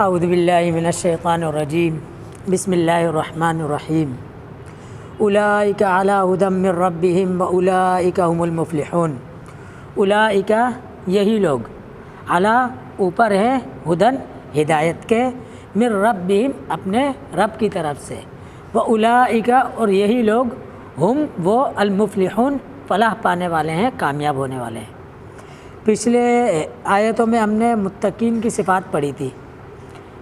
اعوذ باللہ من الشیطان الرجیم بسم اللہ الرحمن الرحیم اولئک علی ھدی من ربہم واولئک هم المفلحون۔ اولئک یہی لوگ، علی اوپر ہے، ہدن ہدایت کے، من ربہم اپنے رب کی طرف سے، واولئک اور یہی لوگ، ہم وہ، المفلحون فلاح پانے والے ہیں، کامیاب ہونے والے ہیں۔ پچھلے آیتوں میں ہم نے متقین کی صفات پڑھی تھی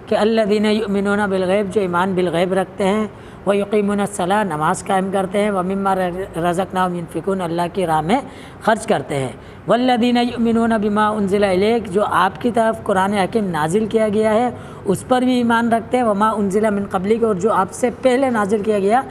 کہ الذین یؤمنون بالغیب، جو ایمان بالغیب رکھتے ہیں، ویقیمون الصلاۃ، نماز قائم کرتے ہیں، ومما رزقناہم ینفقون، اللہ کی راہ میں خرچ کرتے ہیں، والذین یؤمنون بما انزل الیک، جو آپ کی طرف قرآن حکیم نازل کیا گیا ہے اس پر بھی ایمان رکھتے ہیں، وما انزل من قبلک، اور جو آپ سے پہلے نازل کیا گیا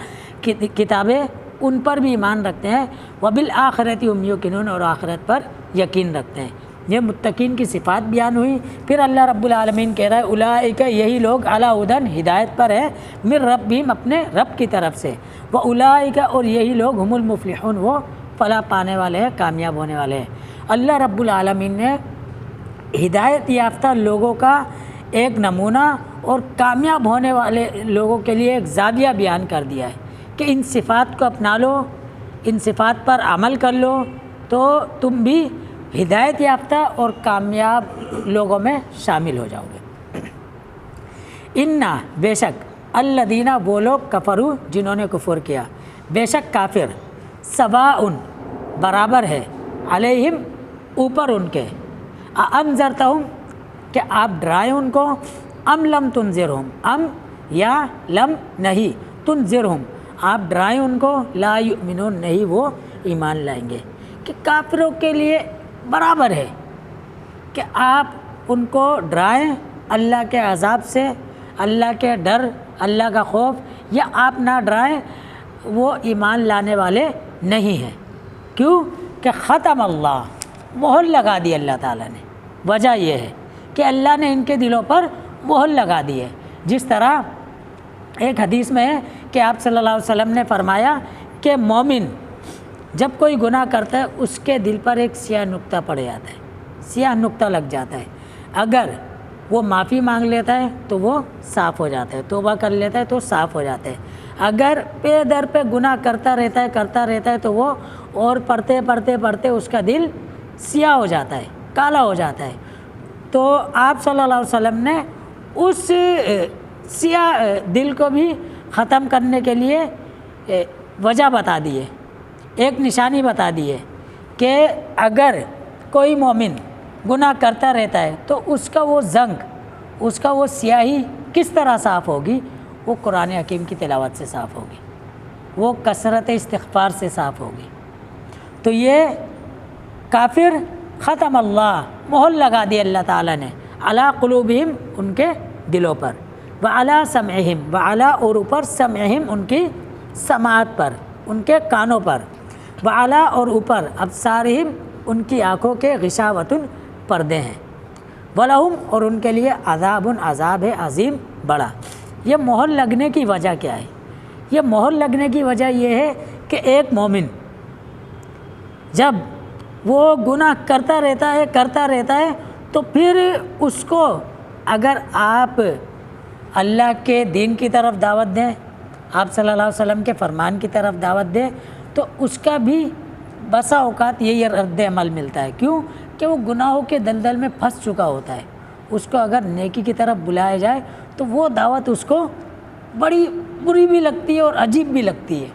کتابیں ان پر بھی ایمان رکھتے ہیں، وبالآخرۃ ھم یوقنون، اور آخرت پر یقین رکھتے ہیں۔ یہ متقین کی صفات بیان ہوئی۔ پھر اللہ رب العالمین کہہ رہا ہے اولئک یہی لوگ علی ھدی ہدایت پر ہے، من ربہم اپنے رب کی طرف سے، واولئک اور یہی لوگ ہم المفلحون وہ فلاح پانے والے ہیں، کامیاب ہونے والے ہیں۔ اللہ رب العالمین نے ہدایت یافتہ لوگوں کا ایک نمونہ اور کامیاب ہونے والے لوگوں کے لیے ایک زاویہ بیان کر دیا ہے کہ ان صفات کو اپنا لو، ان صفات پر عمل کر لو تو تم بھی ہدایت یافتہ اور کامیاب لوگوں میں شامل ہو جاؤ گے۔ انا بے شک، الذین وہ لوگ، کفروا جنہوں نے کفر کیا، بے شک کافر، سواء برابر ہے، علیہم اوپر ان کے، انذرتہم کہ آپ ڈرائیں ان کو، ام لم تنذرہم، ام یا لم نہیں، تنذرہم آپ ڈرائیں ان کو، لا یؤمنون نہیں وہ ایمان لائیں گے۔ کہ کافروں کے لیے برابر ہے کہ آپ ان کو ڈرائیں اللہ کے عذاب سے، اللہ کے ڈر، اللہ کا خوف، یا آپ نہ ڈرائیں، وہ ایمان لانے والے نہیں ہیں۔ کیوں کہ ختم اللہ، مہر لگا دی اللہ تعالیٰ نے۔ وجہ یہ ہے کہ اللہ نے ان کے دلوں پر مہر لگا دی ہے۔ جس طرح ایک حدیث میں ہے کہ آپ صلی اللہ علیہ وسلم نے فرمایا کہ مومن جب کوئی گناہ کرتا ہے اس کے دل پر ایک سیاہ نقطہ پڑ جاتا ہے، سیاہ نقطہ لگ جاتا ہے، اگر وہ معافی مانگ لیتا ہے تو وہ صاف ہو جاتا ہے، توبہ کر لیتا ہے تو صاف ہو جاتا ہے، اگر پے در پہ گناہ کرتا رہتا ہے تو وہ اور پڑھتے اس کا دل سیاہ ہو جاتا ہے، کالا ہو جاتا ہے۔ تو آپ صلی اللہ علیہ وسلم نے اس سیاہ دل کو بھی ختم کرنے کے لیے وجہ بتا دی ہے، ایک نشانی بتا دی ہے کہ اگر کوئی مومن گناہ کرتا رہتا ہے تو اس کا وہ زنگ، اس کا وہ سیاہی کس طرح صاف ہوگی؟ وہ قرآن حکیم کی تلاوت سے صاف ہوگی، وہ کثرت استغفار سے صاف ہوگی۔ تو یہ کافر ختم اللہ، مہر لگا دی اللہ تعالیٰ نے، علی قلوبہم ان کے دلوں پر، وعلی سمعہم، وعلی اور اوپر، سمعہم ان کی سماعت پر، ان کے کانوں پر، وعلی اور اوپر، ابصارہم ان کی آنکھوں کے، غشاوۃ پردے ہیں، ولہم اور ان کے لیے، عذاب عذاب ہے، عظیم بڑا۔ یہ مہر لگنے کی وجہ کیا ہے؟ یہ مہر لگنے کی وجہ یہ ہے کہ ایک مومن جب وہ گناہ کرتا رہتا ہے تو پھر اس کو اگر آپ اللہ کے دین کی طرف دعوت دیں، آپ صلی اللہ علیہ وسلم کے فرمان کی طرف دعوت دیں، تو اس کا بھی بسا اوقات یہ رد عمل ملتا ہے۔ کیوں کہ وہ گناہوں کے دلدل میں پھنس چکا ہوتا ہے۔ اس کو اگر نیکی کی طرف بلایا جائے تو وہ دعوت اس کو بڑی بری بھی لگتی ہے اور عجیب بھی لگتی ہے،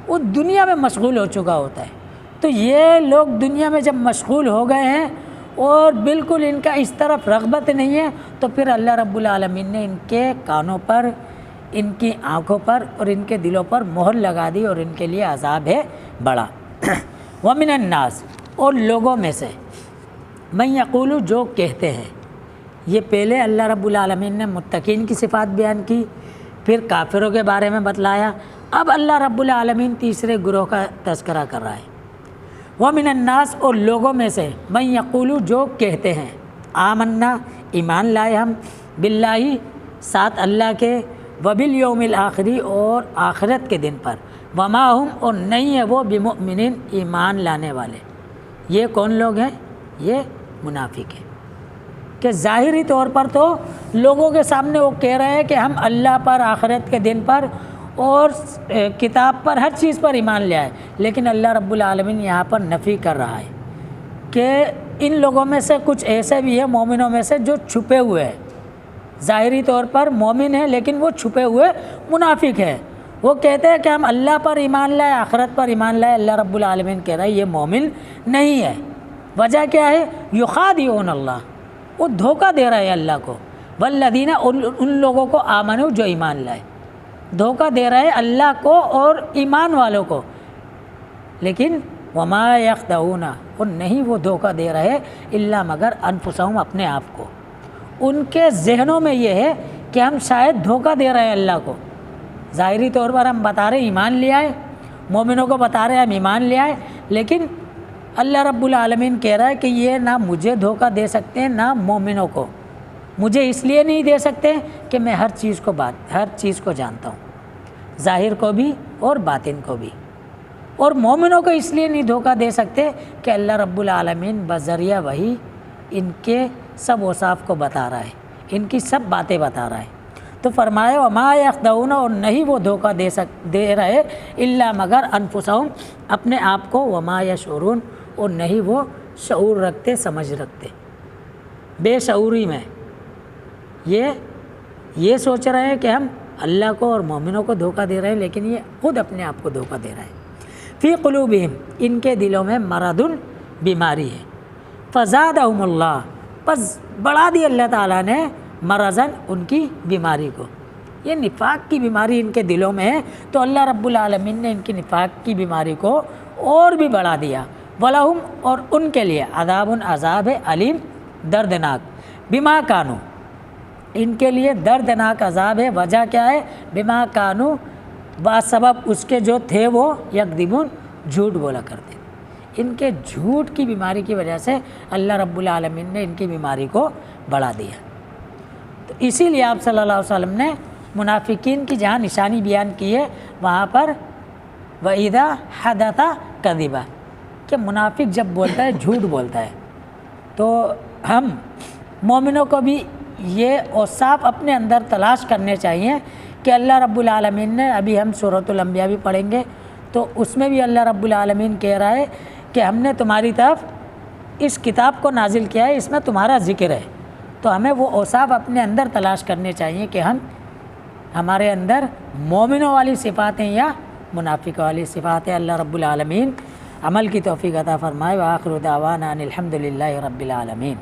وہ دنیا میں مشغول ہو چکا ہوتا ہے۔ تو یہ لوگ دنیا میں جب مشغول ہو گئے ہیں اور بالکل ان کا اس طرف رغبت نہیں ہے، تو پھر اللہ رب العالمین نے ان کے کانوں پر، ان کی آنکھوں پر اور ان کے دلوں پر مہر لگا دی، اور ان کے لیے عذاب ہے بڑا۔ وَمِنَ النَّاسِ اور لوگوں میں سے، مَن یقول جو کہتے ہیں۔ یہ پہلے اللہ رب العالمین نے متقین کی صفات بیان کی، پھر کافروں کے بارے میں بتلایا، اب اللہ رب العالمین تیسرے گروہ کا تذکرہ کر رہا ہے۔ وَمِنَ النَّاسِ اور لوگوں میں سے، مَن یقول جو کہتے ہیں، آمنا ایمان لائے ہم، باللہ ساتھ اللہ کے، وبالیوم الآخری اور آخرت کے دن پر، وما ہم اور نہیں ہے وہ بمؤمنین ایمان لانے والے۔ یہ کون لوگ ہیں؟ یہ منافق ہیں۔ کہ ظاہری طور پر تو لوگوں کے سامنے وہ کہہ رہے ہیں کہ ہم اللہ پر، آخرت کے دن پر اور کتاب پر، ہر چیز پر ایمان لے آئے، لیکن اللہ رب العالمین یہاں پر نفی کر رہا ہے کہ ان لوگوں میں سے کچھ ایسے بھی ہیں مومنوں میں سے جو چھپے ہوئے ہیں، ظاہری طور پر مومن ہیں لیکن وہ چھپے ہوئے منافق ہیں۔ وہ کہتے ہیں کہ ہم اللہ پر ایمان لائے، آخرت پر ایمان لائے، اللہ رب العالمین کہہ رہا ہے یہ مومن نہیں ہے۔ وجہ کیا ہے؟ یخادعون اللہ، وہ دھوکہ دے رہے ہیں اللہ کو، والذین، ان لوگوں کو آمنوا جو ایمان لائے، دھوکہ دے رہے ہیں اللہ کو اور ایمان والوں کو، لیکن وما یخدعون، اور نہیں وہ دھوکہ دے رہے الا مگر انفسہم، اپنے آپ کو۔ ان کے ذہنوں میں یہ ہے کہ ہم شاید دھوکہ دے رہے ہیں اللہ کو، ظاہری طور پر ہم بتا رہے ایمان لے آئے، مومنوں کو بتا رہے ہم ایمان لے آئے، لیکن اللہ رب العالمین کہہ رہا ہے کہ یہ نہ مجھے دھوکہ دے سکتے ہیں نہ مومنوں کو۔ مجھے اس لیے نہیں دے سکتے کہ میں ہر چیز کو جانتا ہوں، ظاہر کو بھی اور باطن کو بھی، اور مومنوں کو اس لیے نہیں دھوکہ دے سکتے کہ اللہ رب العالمین بذریعہ وحی ان کے سب اوصاف کو بتا رہا ہے، ان کی سب باتیں بتا رہا ہے۔ تو فرمایا وما یخدعون، اور نہیں وہ دھوکہ دے رہے الا مگر انفسہم، اپنے آپ کو، وما یشعرون، اور نہیں وہ شعور رکھتے، سمجھ رکھتے، بے شعوری میں یہ سوچ رہے ہیں کہ ہم اللہ کو اور مومنوں کو دھوکہ دے رہے ہیں، لیکن یہ خود اپنے آپ کو دھوکہ دے رہے ہیں۔ فی قلوبہم، ان کے دلوں میں مرض، بیماری ہے، فزادہم اللہ، پس بڑھا دی اللہ تعالیٰ نے مرضاً، ان کی بیماری کو۔ یہ نفاق کی بیماری ان کے دلوں میں ہے تو اللہ رب العالمین نے ان کی نفاق کی بیماری کو اور بھی بڑھا دیا۔ وَلَهُمْ، اور ان کے لیے عذاب، عذاب ہے علیم، دردناک، بما کانوا، ان کے لیے دردناک عذاب ہے۔ وجہ کیا ہے؟ بما کانوا، بسبب اس کے جو تھے وہ یکذبون، جھوٹ بولا کرتے، ان کے جھوٹ کی بیماری کی وجہ سے اللہ رب العالمین نے ان کی بیماری کو بڑھا دیا۔ تو اسی لیے آپ صلی اللہ علیہ وسلم نے منافقین کی جہاں نشانی بیان کی ہے وہاں پر وَإِذَا حَدَثَ كَذِبَ، کہ منافق جب بولتا ہے جھوٹ بولتا ہے۔ تو ہم مومنوں کو بھی یہ اوصاف اپنے اندر تلاش کرنے چاہیے کہ اللہ رب العالمین نے، ابھی ہم سورۃ الانبیاء بھی پڑھیں گے تو اس میں بھی اللہ رب العالمین کہہ رہا ہے کہ ہم نے تمہاری طرف اس کتاب کو نازل کیا ہے، اس میں تمہارا ذکر ہے۔ تو ہمیں وہ اوصاف اپنے اندر تلاش کرنے چاہیے کہ ہمارے اندر مومنوں والی صفات ہیں یا منافق والی صفات ہیں۔ اللہ رب العالمین عمل کی توفیق عطا فرمائے۔ وآخر دعوانا ان الحمد للہ رب العالمین۔